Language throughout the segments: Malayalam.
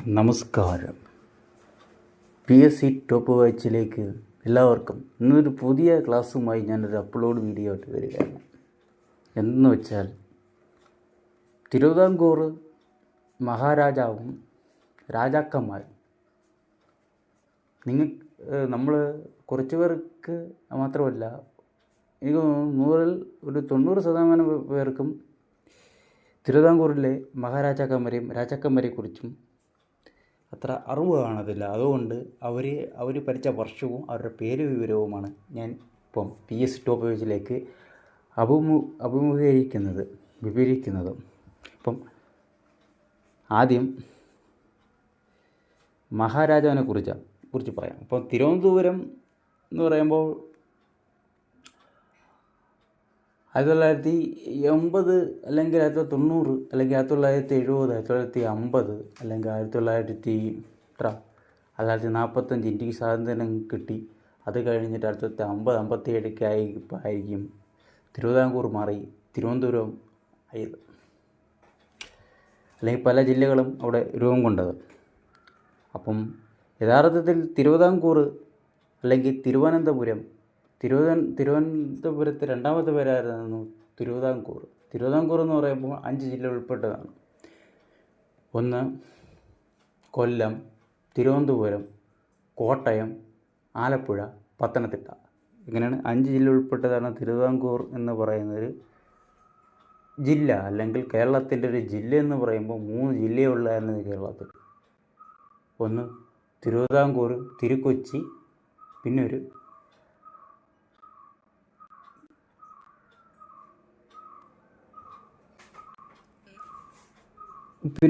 നമസ്കാരം. പി എസ് സി ടോപ്പ് വാച്ചിലേക്ക് എല്ലാവർക്കും ഇന്നൊരു പുതിയ ക്ലാസ്സുമായി ഞാനൊരു അപ്ലോഡ് വീഡിയോ ആയിട്ട് വരികയാണ്. എന്ന് വെച്ചാൽ തിരുവിതാംകൂർ മഹാരാജാവും രാജാക്കന്മാരും നമ്മൾ കുറച്ച് പേർക്ക് മാത്രമല്ല, എനിക്ക് 100-ൽ ഒരു 90% പേർക്കും തിരുവിതാംകൂറിലെ മഹാരാജാക്കന്മാരെയും രാജാക്കന്മാരെക്കുറിച്ചും അത്ര അറിവ് കാണത്തില്ല. അതുകൊണ്ട് അവർ പഠിച്ച വർഷവും അവരുടെ പേര് വിവരവുമാണ് ഞാൻ ഇപ്പം പി എസ് സി ടോപ്പ് പേജിലേക്ക് വിവരിക്കുന്നത്. ഇപ്പം ആദ്യം മഹാരാജാവിനെ കുറിച്ച് പറയാം. ഇപ്പം തിരുവനന്തപുരം എന്ന് പറയുമ്പോൾ 1980 അല്ലെങ്കിൽ 1990 അല്ലെങ്കിൽ 1970 1950 അല്ലെങ്കിൽ 1945 ഇന്ത്യക്ക് സ്വാതന്ത്ര്യം കിട്ടി. അത് കഴിഞ്ഞിട്ട് 1950-57 ആയിരിക്കും തിരുവിതാംകൂർ മാറി തിരുവനന്തപുരം ആയത്, അല്ലെങ്കിൽ പല ജില്ലകളും അവിടെ രൂപം കൊണ്ടത്. അപ്പം യഥാർത്ഥത്തിൽ തിരുവിതാംകൂർ അല്ലെങ്കിൽ തിരുവനന്തപുരത്ത് രണ്ടാമത്തെ പേരായിരുന്നു തിരുവിതാംകൂർ. തിരുവിതാംകൂർ എന്ന് പറയുമ്പോൾ 5 ജില്ല ഉൾപ്പെട്ടതാണ്. ഒന്ന് കൊല്ലം, തിരുവനന്തപുരം, കോട്ടയം, ആലപ്പുഴ, പത്തനംതിട്ട. ഇങ്ങനെയാണ് 5 ജില്ല ഉൾപ്പെട്ടതാണ് തിരുവിതാംകൂർ എന്ന് പറയുന്നൊരു ജില്ല. അല്ലെങ്കിൽ കേരളത്തിൻ്റെ ഒരു ജില്ല എന്ന് പറയുമ്പോൾ 3 ജില്ലയുള്ളായിരുന്നു കേരളത്തിൽ. ഒന്ന് തിരുവിതാംകൂർ, തിരുക്കൊച്ചി, പിന്നെ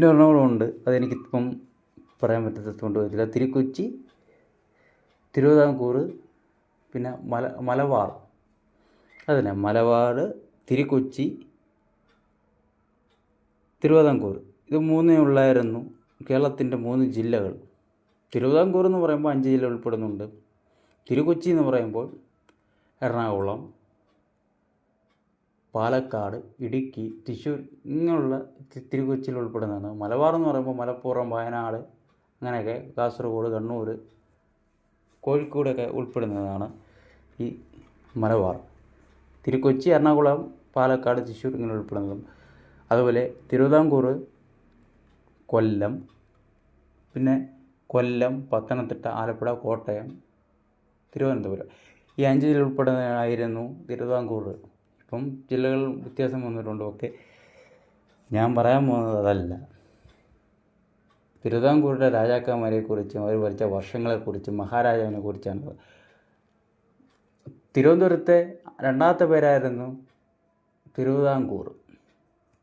ഒരെണ്ണമുണ്ട്. അതെനിക്കിപ്പം പറയാൻ പറ്റാത്തതുകൊണ്ട് പറ്റില്ല. തിരുക്കൊച്ചി, തിരുവിതാംകൂർ, പിന്നെ മലബാർ. അതന്നെ, മലബാർ, തിരുക്കൊച്ചി, തിരുവിതാംകൂർ. ഇത് 3 ഉള്ളായിരുന്നു കേരളത്തിൻ്റെ 3 ജില്ലകൾ. തിരുവിതാംകൂർ എന്ന് പറയുമ്പോൾ 5 ജില്ല ഉൾപ്പെടുന്നുണ്ട്. തിരുക്കൊച്ചി എന്ന് പറയുമ്പോൾ എറണാകുളം, പാലക്കാട്, ഇടുക്കി, തൃശ്ശൂർ ഇങ്ങനെയുള്ള തിരുക്കൊച്ചിയിൽ ഉൾപ്പെടുന്നതാണ്. മലബാർ എന്ന് പറയുമ്പോൾ മലപ്പുറം, വയനാട്, അങ്ങനെയൊക്കെ കാസർഗോഡ്, കണ്ണൂർ, കോഴിക്കോടൊക്കെ ഉൾപ്പെടുന്നതാണ് ഈ മലബാർ. തിരുക്കൊച്ചി, എറണാകുളം, പാലക്കാട്, തൃശ്ശൂർ ഇങ്ങനെ ഉൾപ്പെടുന്നതും. അതുപോലെ തിരുവിതാംകൂർ, കൊല്ലം, പിന്നെ കൊല്ലം, പത്തനംതിട്ട, ആലപ്പുഴ, കോട്ടയം, തിരുവനന്തപുരം. ഈ 5 ജില്ല ഉൾപ്പെടുന്നതായിരുന്നു തിരുവിതാംകൂർ. ഇപ്പം ജില്ലകൾ വ്യത്യാസം വന്നിട്ടുണ്ട്. ഓക്കെ, ഞാൻ പറയാൻ പോകുന്നത് അതല്ല. തിരുവിതാംകൂറിൻ്റെ രാജാക്കന്മാരെക്കുറിച്ചും അവർ ഭരിച്ച വർഷങ്ങളെക്കുറിച്ചും മഹാരാജാവിനെ കുറിച്ചാണ്. തിരുവനന്തപുരത്തെ രണ്ടാമത്തെ പേരായിരുന്നു തിരുവിതാംകൂർ.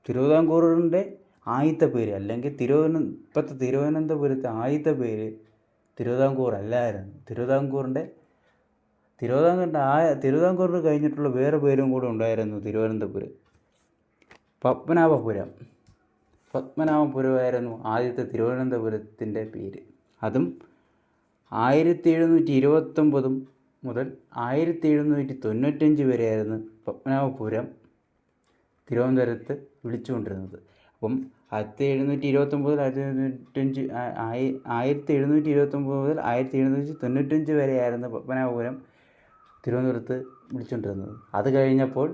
തിരുവിതാംകൂറിൻ്റെ ആദ്യത്തെ പേര്, അല്ലെങ്കിൽ ഇപ്പോഴത്തെ തിരുവനന്തപുരത്തെ ആദ്യത്തെ പേര് തിരുവിതാംകൂർ അല്ലായിരുന്നു. തിരുവിതാംകൂറിന് കഴിഞ്ഞിട്ടുള്ള വേറെ പേരും കൂടെ ഉണ്ടായിരുന്നു തിരുവനന്തപുരം. പത്മനാഭപുരമായിരുന്നു ആദ്യത്തെ തിരുവനന്തപുരത്തിൻ്റെ പേര്. അതും 1729 മുതൽ 1795 വരെയായിരുന്നു പത്മനാഭപുരം തിരുവനന്തപുരത്ത് വിളിച്ചുകൊണ്ടിരുന്നത്. അപ്പം 1729 മുതൽ 1795 വരെയായിരുന്നു പത്മനാഭപുരം തിരുവനന്തപുരത്ത് വിളിച്ചുകൊണ്ടിരുന്നത്. അത് കഴിഞ്ഞപ്പോൾ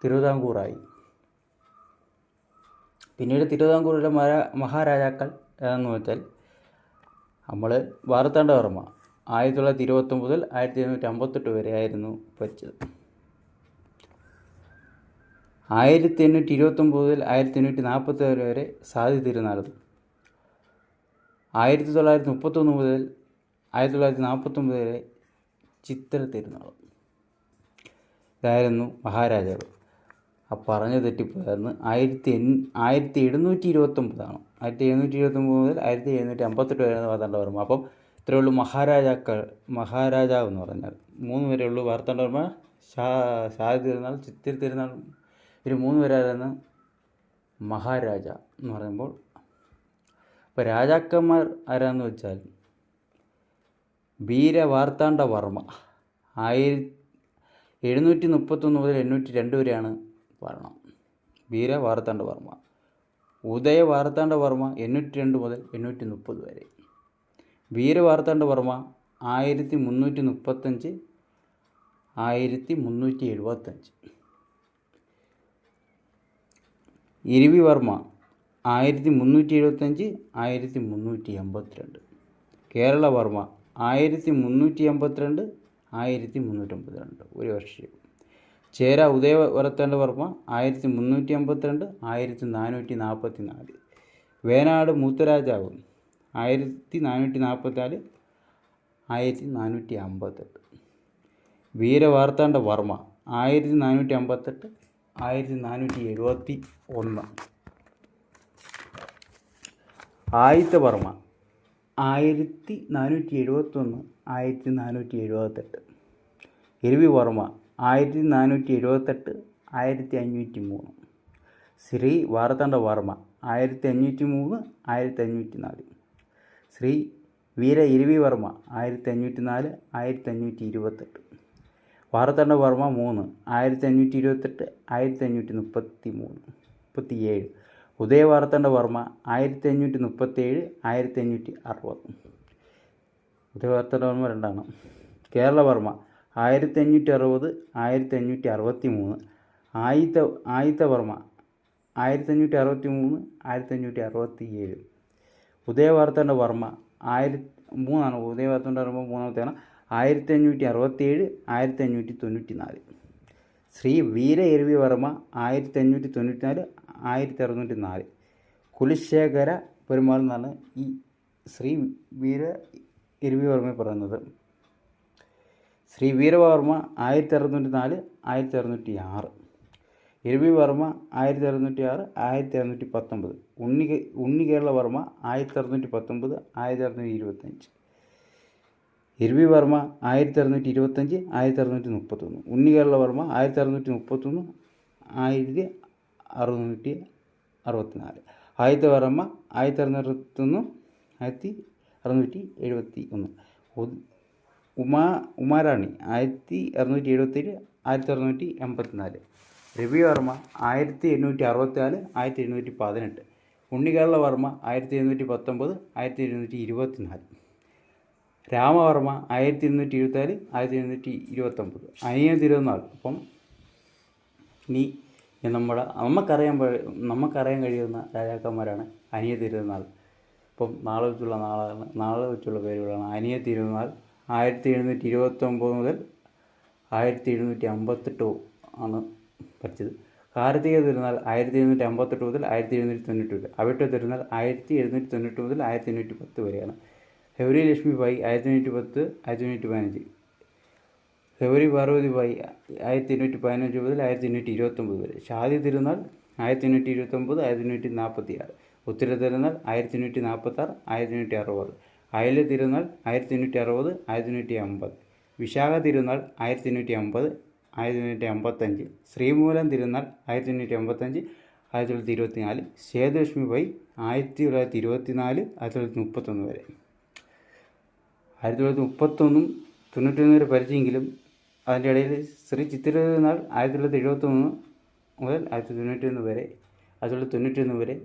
തിരുവിതാംകൂറായി. പിന്നീട് തിരുവിതാംകൂറിലെ മഹാരാജാക്കൾ ഏതാണെന്ന് വെച്ചാൽ നമ്മൾ മാർത്താണ്ഡവർമ്മ 1929 മുതൽ 1758 വരെയായിരുന്നു ഭരിച്ചത്. 1829 മുതൽ 1840 വരെ സാദി തിരുനാളും, 1931 മുതൽ 1949 വരെ ചിത്തിര തിരുനാളും. ഇതായിരുന്നു മഹാരാജാവ്. ആ പറഞ്ഞു തെറ്റിപ്പോയായിരുന്നു. 1729 ആണ്. 1729 മുതൽ 1758 വരെയാണ് മാർത്താണ്ഡവർമ്മ. അപ്പം ഇത്രയേ ഉള്ളൂ മഹാരാജാവ് എന്ന് പറഞ്ഞാൽ 3 വരെ ഉള്ളൂ. മാർത്താണ്ഡവർമ്മ, സാദി തിരുനാൾ, ചിത്തിര തിരുനാൾ, ഇവർ 3 പേരായിരുന്നു മഹാരാജ എന്ന് പറയുമ്പോൾ. ഇപ്പോൾ രാജാക്കന്മാർ ആരാന്ന് വെച്ചാൽ വീരമാർത്താണ്ഡവർമ്മ 1731 മുതൽ 802 വരെയാണ് ഭരണം. വീരമാർത്താണ്ഡവർമ്മ. ഉദയ വാർത്താണ്ഡവർമ്മ 802 മുതൽ 830 വരെ. വീര വാർത്താണ്ഡവർമ്മ 1335 1375. ഇരവിവർമ്മ 1375 1382. കേരളവർമ്മ 1382 1352, ഒരു വർഷം. ചേര ഉദയ വാർത്താണ്ഡവർമ്മ 1352 1444. വേനാട് മൂത്തരാജാവ് 1444 1458. വീരവാർത്താണ്ഡവർമ്മ 1458 1471. ആയിത്തവർമ്മ 1471 1478. ഇരവിവർമ്മ 1478 1503. ശ്രീ വാർത്താണ്ഡവർമ്മ 1503 1504. ശ്രീ വീര ഇരവിവർമ്മ 1504 1528. വാർത്താണ്ഡവർമ്മ 3 1528 1537. ഉദയ വാർത്താണ്ഡവർമ്മ 1537 1560. ഉദയ വാർത്താണ്ഡവർമ്മ 2. കേരളവർമ്മ 1560 1563. ആയിത്തവർമ്മ 1563 1567. ഉദയ വാർത്താണ്ഡവർമ്മ 3. ഉദയ വാർത്താണ്ഡവർമ്മ 3ാമത്തെയാണ് 1567 1594. ശ്രീ വീര ഇരവിവർമ്മ 1594 1604. കുലശേഖര പെരുമാൾ എന്നാണ് ഈ ശ്രീ വീര ഇരവിവർമ്മയെ പറയുന്നത്. ശ്രീ വീരവർമ്മ 1604 1606. ഇരവിവർമ്മ 1606 1619. ഉണ്ണികേരളവർമ്മ 1619 1625. ഇരവിവർമ്മ 1625 1631. ഉണ്ണികേരളവർമ്മ 1631 1664. ആയിത്തവർമ്മ 1661 1671. ഉമാറാണി 1677 1684. രവിവർമ്മ 1864 1718. ഉണ്ണികേരളവർമ്മ 1719 1724. രാമവർമ്മ 1224 1729. അനിയ തിരുനാൾ. അപ്പം ഇനി നമുക്കറിയാൻ കഴിയുന്ന രാജാക്കന്മാരാണ് അനിയ തിരുനാൾ. ഇപ്പം നാളെ വെച്ചുള്ള പേരുകളാണ്. അനിയ തിരുനാൾ 1729 മുതൽ 1758 ആണ് ഭരിച്ചത്. കാർത്തിക തിരുനാൾ 1758 മുതൽ 1792. അവിട്ട തിരുനാൾ 1798 മുതൽ 1810 വരെയാണ്. ഹെവരി ലക്ഷ്മിബായി 1810 1815. ഹെവരി പാർവതിബായി 1815 മുതൽ 1829 വരെ. ഷാദി തിരുനാൾ 1829 1846. ഉത്തര തിരുനാൾ 1846 1860. അയല തിരുനാൾ 1860 1850. വിശാഖ തിരുനാൾ 1850 1855. ശ്രീമൂലം തിരുനാൾ 1855 1924. സേതുലക്ഷ്മിബായി 1924 1931 വരെ. 1931 91 വരെ ഭരിച്ചെങ്കിലും അതിൻ്റെ ഇടയിൽ ശ്രീ ചിത്തിര തിരുനാൾ 1971 മുതൽ 1991 വരെ 1991 വരെ.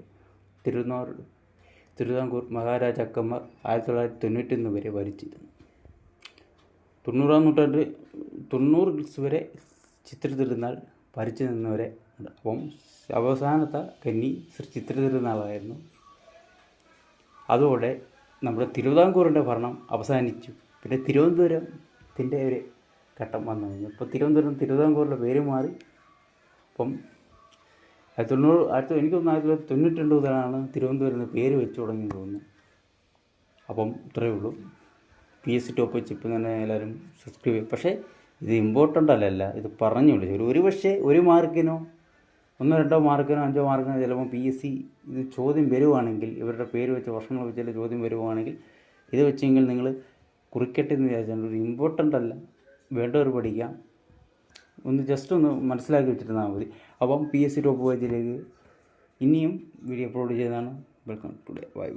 തിരുവിതാംകൂർ മഹാരാജാക്കന്മാർ 1991 വരെ ഭരിച്ചിരുന്നു. 90-ാം നൂറ്റാണ്ട് 90 വരെ ചിത്ര തിരുനാൾ ഭരിച്ചു നിന്നവരെ ഉണ്ട്. അപ്പം അവസാനത്തെ കന്നി ശ്രീ ചിത്ര തിരുനാളായിരുന്നു. അതോടെ നമ്മുടെ തിരുവിതാംകൂറിൻ്റെ ഭരണം അവസാനിച്ചു. പിന്നെ തിരുവനന്തപുരത്തിൻ്റെ ഒരു ഘട്ടം വന്നു കഴിഞ്ഞു. ഇപ്പോൾ തിരുവിതാംകൂറിൻ്റെ പേര് മാറി. അപ്പം 1992 മുതലാണ് തിരുവനന്തപുരം പേര് വെച്ച് തുടങ്ങിയെന്ന് തോന്നുന്നു. അപ്പം ഇത്രയേ ഉള്ളൂ. PSC ടോപ്പ് വെച്ച് ഇപ്പം തന്നെ എല്ലാവരും സബ്സ്ക്രൈബ് ചെയ്യും. പക്ഷേ ഇത് ഇമ്പോർട്ടൻ്റ് അല്ലല്ല, ഇത് പറഞ്ഞുള്ളൂ. ഒരു പക്ഷേ 1 മാർക്കിനോ 1-2 മാർക്കിനോ 5 മാർക്കിനോ ചിലപ്പോൾ PSC ഇത് ചോദ്യം വരുവാണെങ്കിൽ, ഇവരുടെ പേര് വെച്ച് വർഷങ്ങൾ വെച്ചാൽ ചോദ്യം വരുവാണെങ്കിൽ ഇത് വെച്ചെങ്കിൽ നിങ്ങൾ കുറിക്കട്ടെ എന്ന് വിചാരിച്ചാൽ ഒരു ഇമ്പോർട്ടൻ്റ് അല്ല, വേണ്ടവർ പഠിക്കാം. ജസ്റ്റ് ഒന്ന് മനസ്സിലാക്കി വെച്ചിരുന്നാൽ മതി. അപ്പം PSC ടോപ്പ് പേജിലേക്ക് ഇനിയും വീഡിയോ അപ്ലോഡ് ചെയ്തതാണ്. Welcome today. ബൈ.